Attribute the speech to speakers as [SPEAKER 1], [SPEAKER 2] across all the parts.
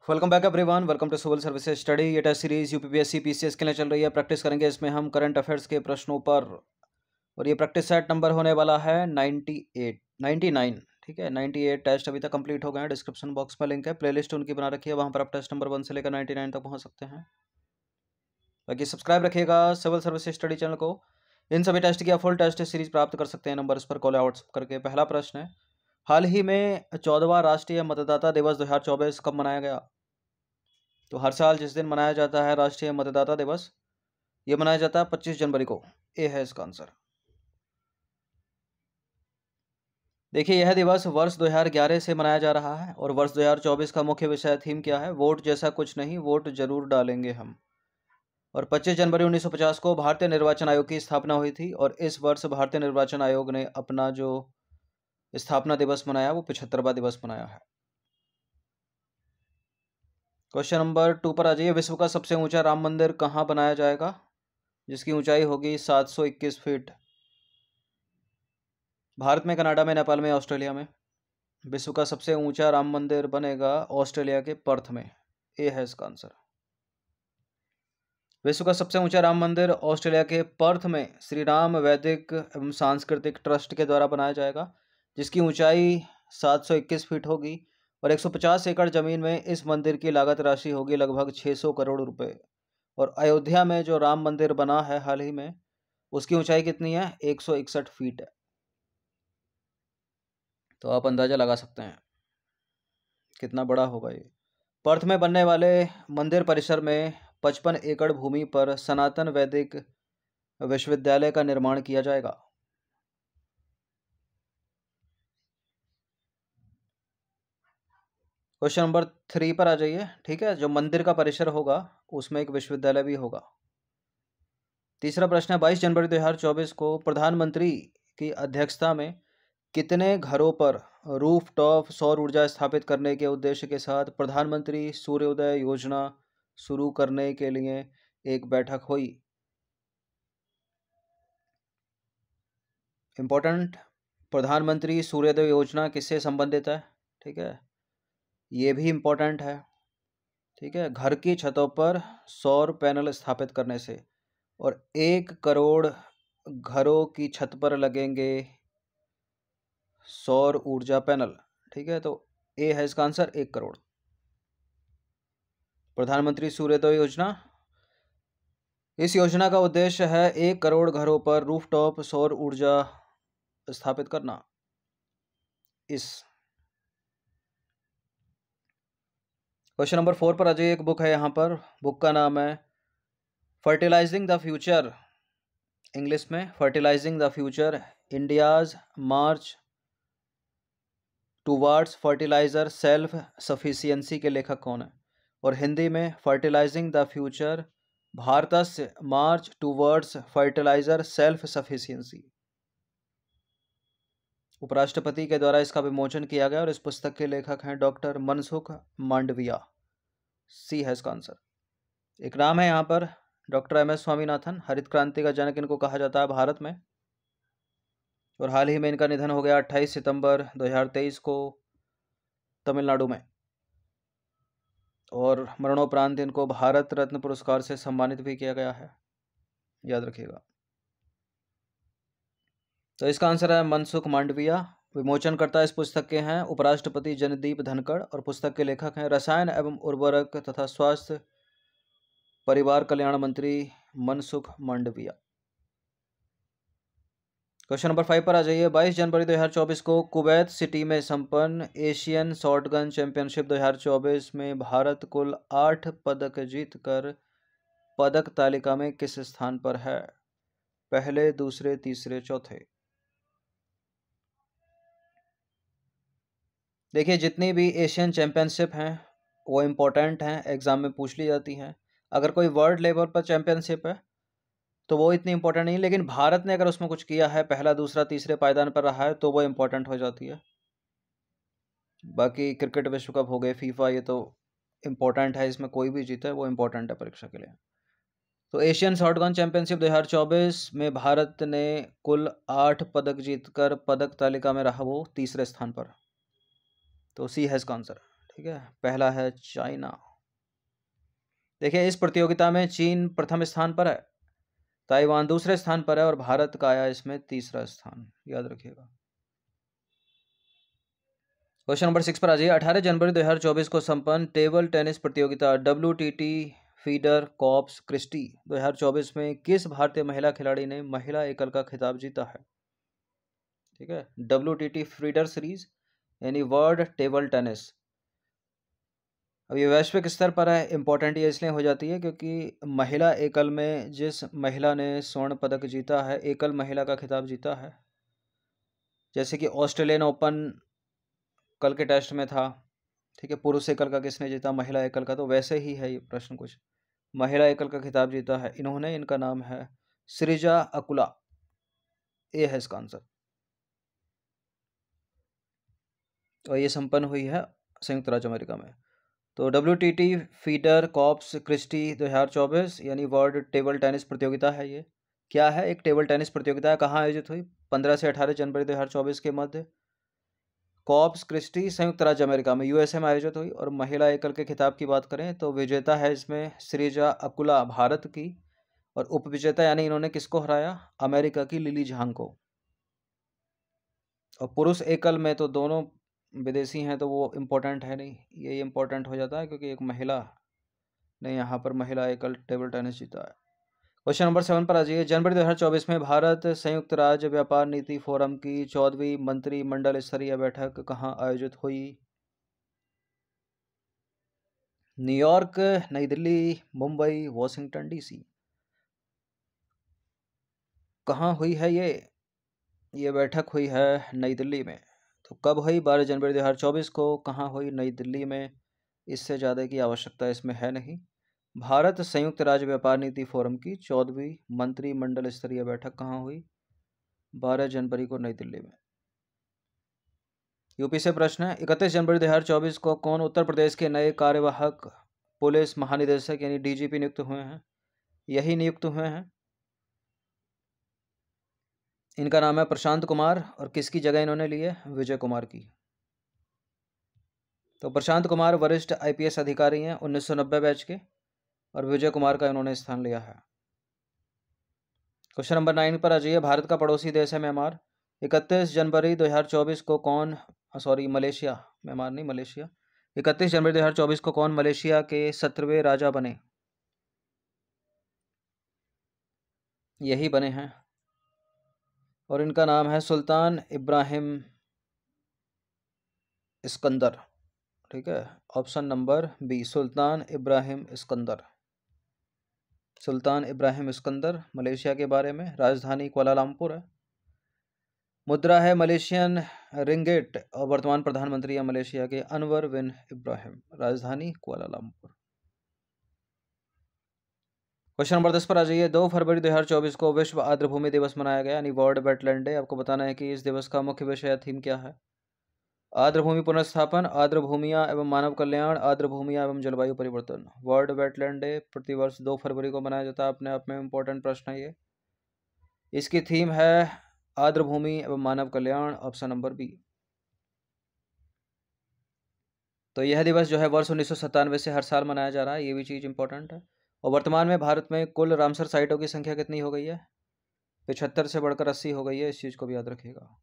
[SPEAKER 1] Welcome back everyone, welcome to civil services study. ये test series UPPSC PCS के लिए चल रही है। प्रैक्टिस करेंगे इसमें हम करंट अफेयर्स के प्रश्नों पर, और ये प्रैक्टिस सेट नंबर होने वाला है 98 99। ठीक है, 98 टेस्ट अभी तक कंप्लीट हो गए हैं। डिस्क्रिप्शन बॉक्स में लिंक है, प्लेलिस्ट उनकी बना रखी है, वहाँ पर आप टेस्ट नंबर 1 से लेकर 99 तक पहुँच सकते हैं। बाकी सब्सक्राइब रखिएगा सिविल सर्विसेज स्टडी चैनल को। इन सभी टेस्ट की आप फुल टेस्ट सीरीज प्राप्त कर सकते हैं नंबर पर कॉल आउट करके। पहला प्रश्न है, हाल ही में 14वां राष्ट्रीय मतदाता दिवस 2024 कब मनाया गया? तो हर साल जिस दिन मनाया जाता है राष्ट्रीय मतदाता दिवस, ये मनाया जाता है 25 जनवरी को। ए है इसका आंसर। देखिए, यह दिवस वर्ष 2011 से मनाया जा रहा है और वर्ष 2024 का मुख्य विषय थीम क्या है? वोट जैसा कुछ नहीं, वोट जरूर डालेंगे हम। और 25 जनवरी 1950 को भारतीय निर्वाचन आयोग की स्थापना हुई थी, और इस वर्ष भारतीय निर्वाचन आयोग ने अपना जो स्थापना दिवस मनाया वो 75वां दिवस मनाया है। क्वेश्चन नंबर 2 पर आ जाइए। विश्व का सबसे ऊंचा राम मंदिर कहाँ बनाया जाएगा, जिसकी ऊंचाई होगी 721 फीट? भारत में, कनाडा में, नेपाल में, ऑस्ट्रेलिया में? विश्व का सबसे ऊंचा राम मंदिर बनेगा ऑस्ट्रेलिया के पर्थ में। ए है इसका आंसर। विश्व का सबसे ऊंचा राम मंदिर ऑस्ट्रेलिया के पर्थ में श्री राम वैदिक एवं सांस्कृतिक ट्रस्ट के द्वारा बनाया जाएगा, जिसकी ऊंचाई 721 फीट होगी और 150 एकड़ जमीन में इस मंदिर की लागत राशि होगी लगभग 600 करोड़ रुपए। और अयोध्या में जो राम मंदिर बना है हाल ही में, उसकी ऊंचाई कितनी है? 161 फीट है। तो आप अंदाजा लगा सकते हैं कितना बड़ा होगा ये। पर्थ में बनने वाले मंदिर परिसर में 55 एकड़ भूमि पर सनातन वैदिक विश्वविद्यालय का निर्माण किया जाएगा। क्वेश्चन नंबर 3 पर आ जाइए। ठीक है, जो मंदिर का परिसर होगा उसमें एक विश्वविद्यालय भी होगा। तीसरा प्रश्न है, 22 जनवरी 2024 को प्रधानमंत्री की अध्यक्षता में कितने घरों पर रूफ टॉप सौर ऊर्जा स्थापित करने के उद्देश्य के साथ प्रधानमंत्री सूर्योदय योजना शुरू करने के लिए एक बैठक हुई? इंपॉर्टेंट, प्रधानमंत्री सूर्योदय योजना किससे संबंधित है? ठीक है, ये भी इंपॉर्टेंट है। ठीक है, घर की छतों पर सौर पैनल स्थापित करने से, और 1 करोड़ घरों की छत पर लगेंगे सौर ऊर्जा पैनल। ठीक है, तो ए है इसका आंसर, 1 करोड़। प्रधानमंत्री सूर्योदय योजना, इस योजना का उद्देश्य है 1 करोड़ घरों पर रूफटॉप सौर ऊर्जा स्थापित करना। क्वेश्चन नंबर 4 पर आ जाइए। एक बुक है यहाँ पर, बुक का नाम है फर्टिलाइजिंग द फ्यूचर, इंग्लिश में fertilizing the future, India's march towards fertilizer self sufficiency के लेखक कौन है? और हिंदी में फर्टिलाइजिंग द फ्यूचर, भारतस्य मार्च टूवर्ड्स फर्टिलाइजर सेल्फ सफिशियंसी। उपराष्ट्रपति के द्वारा इसका विमोचन किया गया और इस पुस्तक के लेखक हैं डॉक्टर मनसुख मांडविया। सी है इसका आंसर। एक नाम है यहाँ पर डॉक्टर एम.एस. स्वामीनाथन, हरित क्रांति का जनक इनको कहा जाता है भारत में, और हाल ही में इनका निधन हो गया 28 सितंबर 2023 को तमिलनाडु में, और मरणोपरांत इनको भारत रत्न पुरस्कार से सम्मानित भी किया गया है, याद रखिएगा। तो इसका आंसर है मनसुख मांडविया। विमोचनकर्ता इस पुस्तक के हैं उपराष्ट्रपति जगदीप धनखड़, और पुस्तक के लेखक हैं रसायन एवं उर्वरक तथा स्वास्थ्य परिवार कल्याण मंत्री मनसुख मांडविया। क्वेश्चन नंबर 5 पर आ जाइए। 22 जनवरी 2024 को कुवैत सिटी में संपन्न एशियन शॉटगन चैंपियनशिप 2024 में भारत कुल 8 पदक जीतकर पदक तालिका में किस स्थान पर है? पहले, दूसरे, तीसरे, चौथे? देखिए, जितनी भी एशियन चैंपियनशिप हैं वो इम्पोर्टेंट हैं, एग्जाम में पूछ ली जाती हैं। अगर कोई वर्ल्ड लेवल पर चैंपियनशिप है तो वो इतनी इंपॉर्टेंट नहीं, लेकिन भारत ने अगर उसमें कुछ किया है, पहला, दूसरा, तीसरे पायदान पर रहा है, तो वो इम्पोर्टेंट हो जाती है। बाकी क्रिकेट विश्व कप हो गए, फीफा, ये तो इम्पोर्टेंट है, इसमें कोई भी जीते वो इम्पोर्टेंट है परीक्षा के लिए। तो एशियन शॉटगन चैंपियनशिप 2024 में भारत ने कुल 8 पदक जीतकर पदक तालिका में रहा वो तीसरे स्थान पर। तो सी है इसका आंसर। ठीक है, पहला है चाइना। देखिए इस प्रतियोगिता में चीन प्रथम स्थान पर है, ताइवान दूसरे स्थान पर है और भारत का आया इसमें तीसरा स्थान, याद रखिएगा। क्वेश्चन नंबर 6 पर आ जाइए। 18 जनवरी 2024 को संपन्न टेबल टेनिस प्रतियोगिता WTT फीडर कॉर्प्स क्रिस्टी 2024 में किस भारतीय महिला खिलाड़ी ने महिला एकल का खिताब जीता है? ठीक है, WTT फीडर सीरीज यानी वर्ल्ड टेबल टेनिस। अब ये वैश्विक स्तर पर है, इंपॉर्टेंट ये इसलिए हो जाती है क्योंकि महिला एकल में जिस महिला ने स्वर्ण पदक जीता है, एकल महिला का खिताब जीता है, जैसे कि ऑस्ट्रेलियन ओपन कल के टेस्ट में था, ठीक है, पुरुष एकल का किसने जीता, महिला एकल का, तो वैसे ही है ये प्रश्न कुछ। महिला एकल का खिताब जीता है इन्होंने, इनका नाम है सृजा अकुला, ये है इसका आंसर। और ये संपन्न हुई है संयुक्त राज्य अमेरिका में। तो WTT फीडर कॉर्प्स क्रिस्टी 2024 यानी वर्ल्ड टेबल टेनिस प्रतियोगिता है। ये क्या है? एक टेबल टेनिस प्रतियोगिता है। कहाँ आयोजित हुई? 15 से 18 जनवरी 2024 के मध्य कॉर्प्स क्रिस्टी संयुक्त राज्य अमेरिका में USA में आयोजित हुई। और महिला एकल के खिताब की बात करें तो विजेता है इसमें सृजा अकुला भारत की, और उपविजेता यानी इन्होंने किसको हराया? अमेरिका की लिली झांग को। और पुरुष एकल में तो दोनों विदेशी हैं तो वो इम्पोर्टेंट है नहीं, ये इम्पोर्टेंट हो जाता है क्योंकि एक महिला ने यहाँ पर महिला एकल टेबल टेनिस जीता है। क्वेश्चन नंबर 7 पर आ जाइए। जनवरी 2024 में भारत संयुक्त राज्य व्यापार नीति फोरम की 14वीं मंत्रिमंडल स्तरीय बैठक कहाँ आयोजित हुई? न्यूयॉर्क, नई दिल्ली, मुंबई, वॉशिंगटन DC। कहाँ हुई है ये बैठक हुई है नई दिल्ली में। तो कब हुई? 12 जनवरी 2024 को। कहाँ हुई? नई दिल्ली में। इससे ज़्यादा की आवश्यकता इसमें है नहीं। भारत संयुक्त राज्य व्यापार नीति फोरम की 14वीं मंत्रिमंडल स्तरीय बैठक कहाँ हुई? 12 जनवरी को नई दिल्ली में। यूपी से प्रश्न है। 31 जनवरी 2024 को कौन उत्तर प्रदेश के नए कार्यवाहक पुलिस महानिदेशक यानी DGP नियुक्त हुए हैं? यही नियुक्त हुए हैं। इनका नाम है प्रशांत कुमार, और किसकी जगह इन्होंने ली है? विजय कुमार की। तो प्रशांत कुमार वरिष्ठ IPS अधिकारी हैं 1990 बैच के, और विजय कुमार का इन्होंने स्थान लिया है। क्वेश्चन नंबर 9 पर आ जाइए। भारत का पड़ोसी देश है म्यांमार। 31 जनवरी 2024 को कौन मलेशिया, म्यांमार नहीं मलेशिया। 31 जनवरी 2024 को कौन मलेशिया के 17वें राजा बने? यही बने हैं, और इनका नाम है सुल्तान इब्राहिम इस्कंदर। ठीक है, ऑप्शन नंबर B, सुल्तान इब्राहिम इस्कंदर। सुल्तान इब्राहिम इस्कंदर मलेशिया के बारे में। राजधानी कुआलालंपुर है। मुद्रा है मलेशियन रिंगिट, और वर्तमान प्रधानमंत्री है मलेशिया के अनवर बिन इब्राहिम। राजधानी कुआलालंपुर। क्वेश्चन नंबर 10 पर आ जाइए। 2 फरवरी 2024 को विश्व आर्द्रभूमि दिवस मनाया गया, यानी वर्ल्ड वेटलैंड डे। आपको बताना है कि इस दिवस का मुख्य विषय या थीम क्या है? आर्द्रभूमि पुनर्स्थापन, आर्द्रभूमियां एवं मानव कल्याण, आर्द्रभूमियां एवं जलवायु परिवर्तन। वर्ल्ड वेटलैंड डे प्रतिवर्ष 2 फरवरी को मनाया जाता है। अपने आप में इंपॉर्टेंट प्रश्न है ये। इसकी थीम है आर्द्रभूमि एवं मानव कल्याण, ऑप्शन नंबर B। तो यह दिवस जो है वर्ष 1997 से हर साल मनाया जा रहा है, ये भी चीज़ इंपॉर्टेंट है। और वर्तमान में भारत में कुल रामसर साइटों की संख्या कितनी हो गई है? 75 से बढ़कर 80 हो गई है। इस चीज़ को भी याद रखिएगा।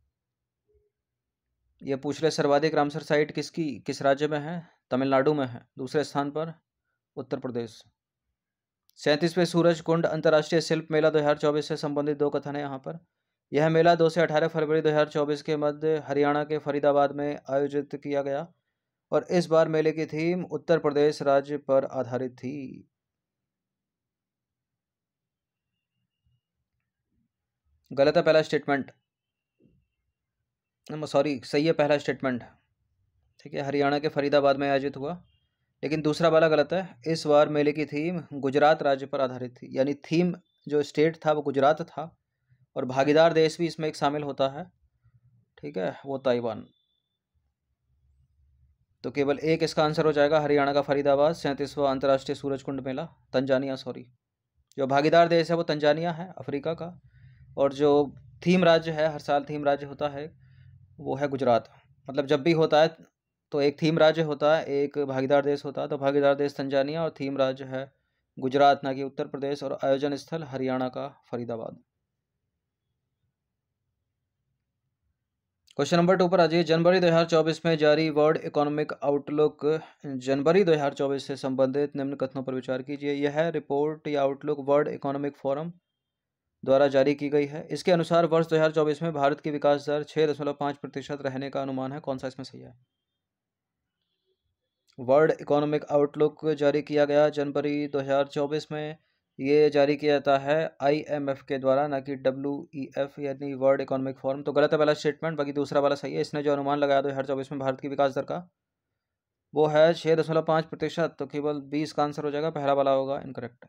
[SPEAKER 1] ये पूछ रहे सर्वाधिक रामसर साइट किस राज्य में है? तमिलनाडु में है। दूसरे स्थान पर उत्तर प्रदेश। 37वें सूरज कुंड अंतर्राष्ट्रीय शिल्प मेला 2024 से संबंधित 2 कथन है यहाँ पर। यह मेला 2 से 18 फरवरी 2024 के मध्य हरियाणा के फरीदाबाद में आयोजित किया गया, और इस बार मेले की थीम उत्तर प्रदेश राज्य पर आधारित थी। गलत है पहला स्टेटमेंट, सॉरी सही है पहला स्टेटमेंट। ठीक है, हरियाणा के फरीदाबाद में आयोजित हुआ, लेकिन दूसरा वाला गलत है। इस बार मेले की थीम गुजरात राज्य पर आधारित थी, यानी थीम जो स्टेट था वो गुजरात था, और भागीदार देश भी इसमें एक शामिल होता है, ठीक है, वो ताइवान। तो केवल एक इसका आंसर हो जाएगा, हरियाणा का फरीदाबाद 37वां अंतर्राष्ट्रीय सूरजकुंड मेला। तंजानिया, सॉरी, जो भागीदार देश है वो तंजानिया है अफ्रीका का, और जो थीम राज्य है, हर साल थीम राज्य होता है, वो है गुजरात। मतलब जब भी होता है तो एक थीम राज्य होता है, एक भागीदार देश होता है। तो भागीदार देश तंजानिया और थीम राज्य है गुजरात ना कि उत्तर प्रदेश, और आयोजन स्थल हरियाणा का फरीदाबाद। क्वेश्चन नंबर 2 पर आ जाइए। जनवरी 2024 में जारी वर्ल्ड इकोनॉमिक आउटलुक जनवरी 2024 से संबंधित निम्न कथनों पर विचार कीजिए। यह रिपोर्ट या आउटलुक वर्ल्ड इकोनॉमिक फोरम द्वारा जारी की गई है। इसके अनुसार वर्ष 2024 में भारत की विकास दर 6.5% रहने का अनुमान है। कौन सा इसमें सही है? वर्ल्ड इकोनॉमिक आउटलुक जारी किया गया जनवरी 2024 में। ये जारी किया जाता है IMF के द्वारा, ना कि WEF यानी वर्ल्ड इकोनॉमिक फोरम। तो गलत है पहला स्टेटमेंट, बाकी दूसरा वाला सही है। इसने जो अनुमान लगाया 2024 में भारत की विकास दर का, वो है 6.5%। तो केवल 20 का आंसर हो जाएगा, पहला वाला होगा इनकरेक्ट।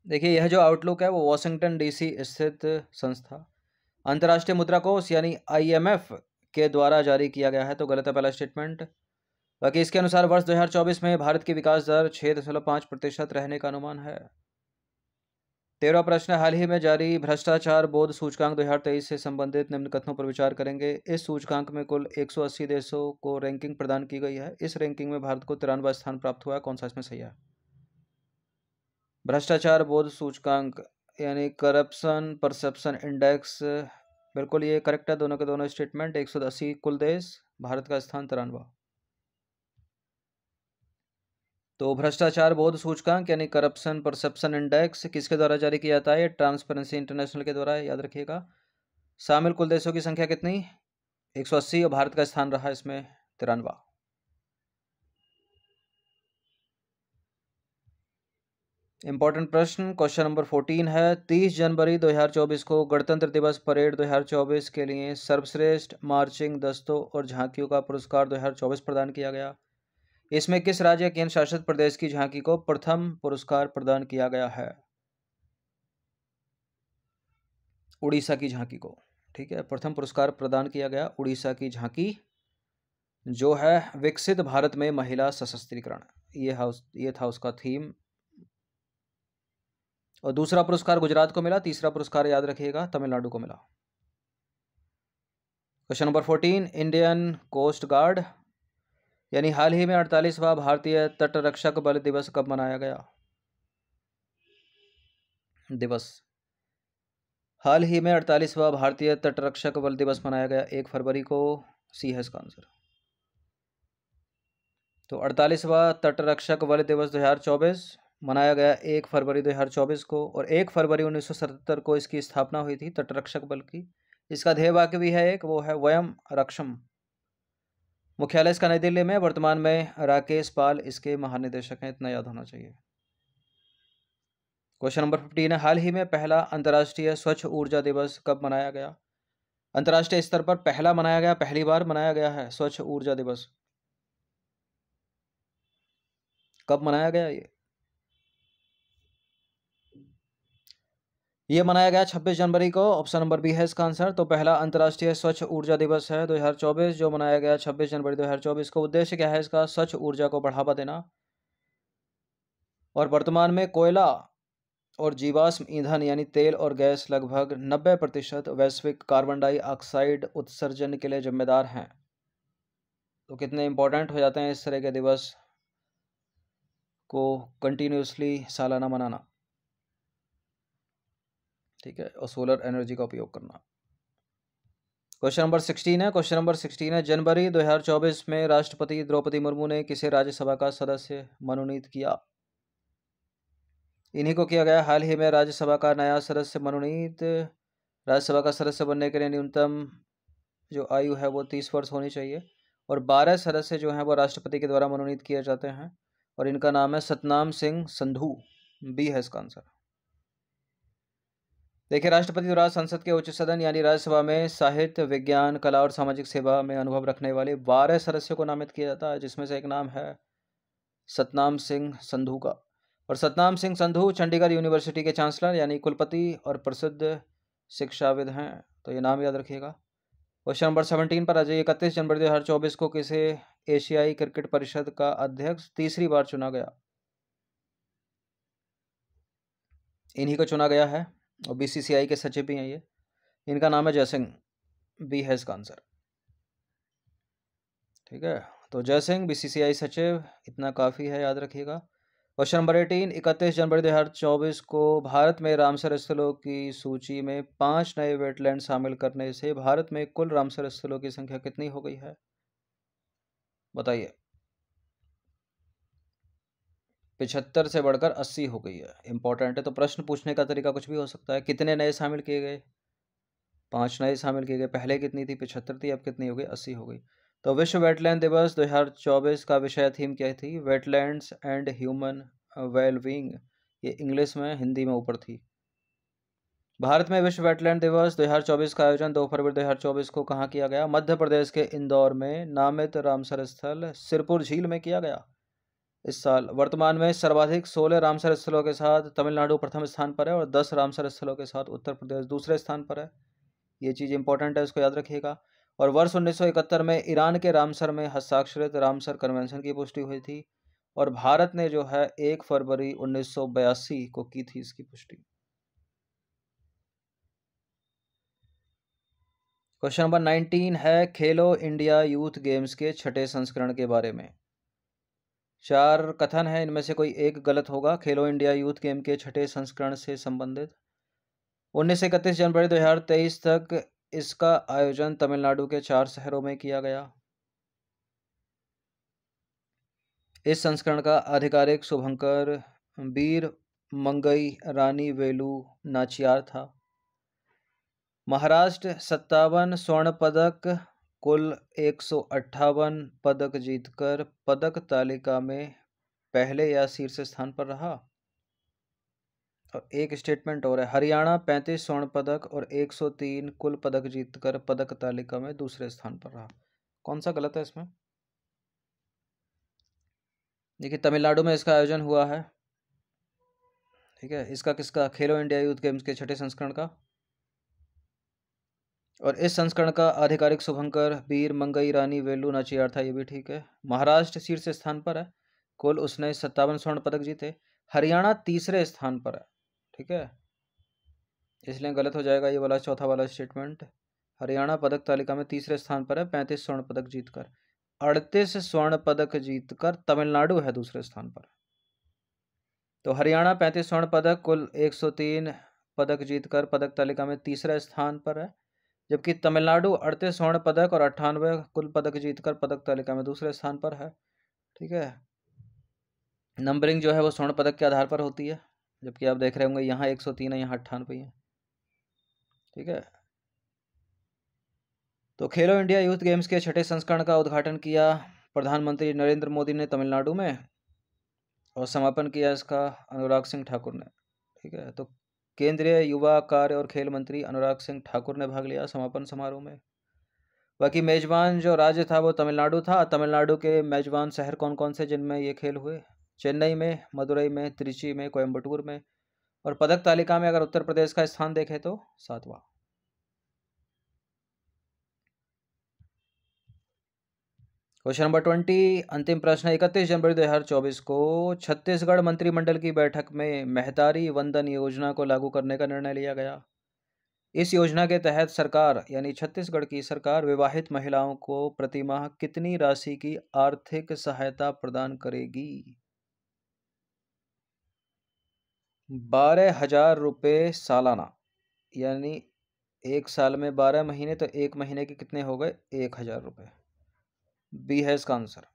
[SPEAKER 1] देखिए, यह जो आउटलुक है वो वॉशिंगटन DC स्थित संस्था अंतर्राष्ट्रीय मुद्रा कोष यानी IMF के द्वारा जारी किया गया है। तो गलत है पहला स्टेटमेंट। बाकी इसके अनुसार वर्ष 2024 में भारत की विकास दर 6.5% रहने का अनुमान है। 13वां प्रश्न, हाल ही में जारी भ्रष्टाचार बोध सूचकांक 2023 से संबंधित निम्न कथनों पर विचार करेंगे। इस सूचकांक में कुल 180 देशों को रैंकिंग प्रदान की गई है। इस रैंकिंग में भारत को 93वां स्थान प्राप्त हुआ है। कौन सा इसमें सही है? भ्रष्टाचार बोध सूचकांक यानी करप्शन परसेप्शन इंडेक्स, बिल्कुल ये करेक्ट है। दोनों के दोनों स्टेटमेंट। 180 कुल देश, भारत का स्थान 93वां। तो भ्रष्टाचार बोध सूचकांक यानी करप्शन परसेप्शन इंडेक्स किसके द्वारा जारी किया जाता है? ट्रांसपेरेंसी इंटरनेशनल के द्वारा, याद रखिएगा। शामिल कुल देशों की संख्या कितनी? 180, और भारत का स्थान रहा इसमें 93वां। इंपॉर्टेंट प्रश्न, क्वेश्चन नंबर 14 है। 30 जनवरी 2024 को गणतंत्र दिवस परेड 2024 के लिए सर्वश्रेष्ठ मार्चिंग दस्तों और झांकियों का पुरस्कार 2024 प्रदान किया गया। इसमें किस राज्य केंद्र शासित प्रदेश की झांकी को प्रथम पुरस्कार प्रदान किया गया है? उड़ीसा की झांकी को, ठीक है, प्रथम पुरस्कार प्रदान किया गया उड़ीसा की झांकी, जो है विकसित भारत में महिला सशक्तिकरण। ये था उसका थीम। और दूसरा पुरस्कार गुजरात को मिला, तीसरा पुरस्कार याद रखिएगा तमिलनाडु को मिला। Question number 14, Indian coast guard यानी हाल ही में 48वां भारतीय तटरक्षक बल दिवस कब मनाया गया? हाल ही में 48वां भारतीय तटरक्षक बल दिवस मनाया गया 1 फरवरी को। सी है इसका आंसर। तो 48वां तटरक्षक बल दिवस 2024 मनाया गया 1 फरवरी 2024 को, और 1 फरवरी 1977 को इसकी स्थापना हुई थी तटरक्षक बल की। इसका ध्येय वाक्य भी है एक, वो है वयम रक्षम। मुख्यालय इसका नई दिल्ली में, वर्तमान में राकेश पाल इसके महानिदेशक हैं, इतना याद होना चाहिए। क्वेश्चन नंबर 15 है। हाल ही में पहला अंतर्राष्ट्रीय स्वच्छ ऊर्जा दिवस कब मनाया गया? अंतर्राष्ट्रीय स्तर पर पहला मनाया गया, पहली बार मनाया गया है स्वच्छ ऊर्जा दिवस। कब मनाया गया ये मनाया गया 26 जनवरी को। ऑप्शन नंबर बी है इसका आंसर। तो पहला अंतर्राष्ट्रीय स्वच्छ ऊर्जा दिवस है 2024, जो मनाया गया 26 जनवरी 2024 को। उद्देश्य क्या है इसका? स्वच्छ ऊर्जा को बढ़ावा देना, और वर्तमान में कोयला और जीवाश्म ईंधन यानी तेल और गैस लगभग 90% वैश्विक कार्बन डाइऑक्साइड उत्सर्जन के लिए जिम्मेदार हैं। तो कितने इंपॉर्टेंट हो जाते हैं इस तरह के दिवस को कंटिन्यूसली सालाना मनाना, ठीक है, और सोलर एनर्जी का उपयोग करना। क्वेश्चन नंबर 16 है। क्वेश्चन नंबर 16 है, जनवरी 2024 में राष्ट्रपति द्रौपदी मुर्मू ने किसे राज्यसभा का सदस्य मनोनीत किया? इन्हीं को किया गया। हाल ही में राज्यसभा का नया सदस्य मनोनीत। राज्यसभा का सदस्य बनने के लिए न्यूनतम जो आयु है वो 30 वर्ष होनी चाहिए, और 12 सदस्य जो हैं वो राष्ट्रपति के द्वारा मनोनीत किए जाते हैं, और इनका नाम है सतनाम सिंह संधू। बी है इसका आंसर। देखिए, राष्ट्रपति द्वारा संसद के उच्च सदन यानी राज्यसभा में साहित्य विज्ञान कला और सामाजिक सेवा में अनुभव रखने वाले 12 सदस्यों को नामित किया जाता है, जिसमें से एक नाम है सतनाम सिंह संधू का। और सतनाम सिंह संधू चंडीगढ़ यूनिवर्सिटी के चांसलर यानी कुलपति और प्रसिद्ध शिक्षाविद हैं, तो ये नाम याद रखिएगा। क्वेश्चन नंबर 17 पर आ जाइए। 31 जनवरी 2024 को किसे एशियाई क्रिकेट परिषद का अध्यक्ष तीसरी बार चुना गया? इन्हीं को चुना गया है, और BCCI के सचिव भी हैं ये। इनका नाम है जयसिंह। बी है इसका आंसर। ठीक है, तो जयसिंह बीसीसीआई सचिव, इतना काफ़ी है, याद रखिएगा। क्वेश्चन नंबर 18, 31 जनवरी 2024 को भारत में रामसर स्थलों की सूची में 5 नए वेटलैंड शामिल करने से भारत में कुल रामसर स्थलों की संख्या कितनी हो गई है? बताइए। 75 से बढ़कर 80 हो गई है। इंपॉर्टेंट है, तो प्रश्न पूछने का तरीका कुछ भी हो सकता है। कितने नए शामिल किए गए? 5 नए शामिल किए गए। पहले कितनी थी? 75 थी, अब कितनी हो गई? 80 हो गई। तो विश्व वेटलैंड दिवस 2024 का विषय थीम क्या थी? Wetlands and human wellbeing. ये इंग्लिश में, हिंदी में ऊपर थी। भारत में विश्व वेटलैंड दिवस 2024 का आयोजन 2 फरवरी 2024 को कहाँ किया गया? मध्य प्रदेश के इंदौर में नामित रामसर स्थल सिरपुर झील में किया गया इस साल। वर्तमान में सर्वाधिक 16 रामसर स्थलों के साथ तमिलनाडु प्रथम स्थान पर है और 10 रामसर स्थलों के साथ उत्तर प्रदेश दूसरे स्थान पर है। ये चीज़ इंपॉर्टेंट है, इसको याद रखिएगा। और वर्ष 1971 में ईरान के रामसर में हस्ताक्षरित रामसर कन्वेंशन की पुष्टि हुई थी और भारत ने जो है 1 फरवरी 1982 को की थी इसकी पुष्टि। क्वेश्चन नंबर 19 है खेलो इंडिया यूथ गेम्स के 6ठे संस्करण के बारे में। 4 कथन है, इनमें से कोई एक गलत होगा। खेलो इंडिया यूथ गेम के 6ठे संस्करण से संबंधित 19 से 31 जनवरी 2023 तक इसका आयोजन तमिलनाडु के 4 शहरों में किया गया। इस संस्करण का आधिकारिक शुभंकर वीर मंगई रानी वेलु नाचियार था। महाराष्ट्र 57 स्वर्ण पदक, कुल 158 पदक जीतकर पदक तालिका में पहले या शीर्ष स्थान पर रहा। और एक स्टेटमेंट और है, हरियाणा 35 स्वर्ण पदक और 103 कुल पदक जीतकर पदक तालिका में दूसरे स्थान पर रहा। कौन सा गलत है इसमें? देखिए, तमिलनाडु में इसका आयोजन हुआ है। ठीक है, इसका किसका? खेलो इंडिया यूथ गेम्स के 6ठे संस्करण का। और इस संस्करण का आधिकारिक शुभंकर वीर मंगई रानी वेलु नाचियार था, ये भी ठीक है। महाराष्ट्र शीर्ष स्थान पर है, कुल उसने 57 स्वर्ण पदक जीते। हरियाणा तीसरे स्थान पर है, ठीक है, इसलिए गलत हो जाएगा ये वाला चौथा वाला स्टेटमेंट। हरियाणा पदक तालिका में तीसरे स्थान पर है 35 स्वर्ण पदक जीतकर। 38 स्वर्ण पदक जीतकर तमिलनाडु है दूसरे स्थान पर। तो हरियाणा 35 स्वर्ण पदक, कुल 103 पदक जीतकर पदक तालिका में तीसरे स्थान पर है, जबकि तमिलनाडु 38 स्वर्ण पदक और 98 कुल पदक जीतकर पदक तालिका में दूसरे स्थान पर है। ठीक है, नंबरिंग जो है वो स्वर्ण पदक के आधार पर होती है, जबकि आप देख रहे होंगे यहाँ 103 है, यहाँ 98 है। ठीक है, तो खेलो इंडिया यूथ गेम्स के 6ठे संस्करण का उद्घाटन किया प्रधानमंत्री नरेंद्र मोदी ने तमिलनाडु में, और समापन किया इसका अनुराग सिंह ठाकुर ने। ठीक है, तो केंद्रीय युवा कार्य और खेल मंत्री अनुराग सिंह ठाकुर ने भाग लिया समापन समारोह में। बाकी मेजबान जो राज्य था वो तमिलनाडु था। तमिलनाडु के मेजबान शहर कौन कौन से जिनमें ये खेल हुए? चेन्नई में, मदुरई में, त्रिची में, कोयम्बटूर में। और पदक तालिका में अगर उत्तर प्रदेश का स्थान देखें तो 7वां। क्वेश्चन नंबर 20, अंतिम प्रश्न। 31 जनवरी 2024 को छत्तीसगढ़ मंत्रिमंडल की बैठक में महतारी वंदन योजना को लागू करने का निर्णय लिया गया। इस योजना के तहत सरकार यानी छत्तीसगढ़ की सरकार विवाहित महिलाओं को प्रतिमाह कितनी राशि की आर्थिक सहायता प्रदान करेगी? 12,000 रुपये सालाना, यानी एक साल में 12 महीने, तो एक महीने के कितने हो गए? 1,000 रुपये। बी है इसका आंसर।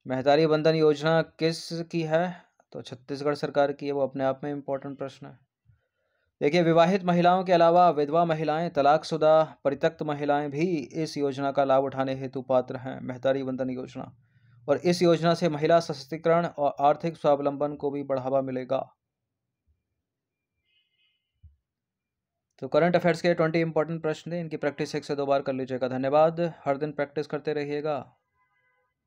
[SPEAKER 1] महतारी वंदन योजना किस की है? तो छत्तीसगढ़ सरकार की है, वो अपने आप में इम्पोर्टेंट प्रश्न है। देखिए, विवाहित महिलाओं के अलावा विधवा महिलाएं, तलाकशुदा, परित्यक्त महिलाएं भी इस योजना का लाभ उठाने हेतु पात्र हैं। महतारी वंदन योजना, और इस योजना से महिला सशक्तिकरण और आर्थिक स्वावलंबन को भी बढ़ावा मिलेगा। तो करंट अफेयर्स के 20 इंपॉर्टेंट प्रश्न थे, इनकी प्रैक्टिस 1 से 2 बार कर लीजिएगा। धन्यवाद, हर दिन प्रैक्टिस करते रहिएगा।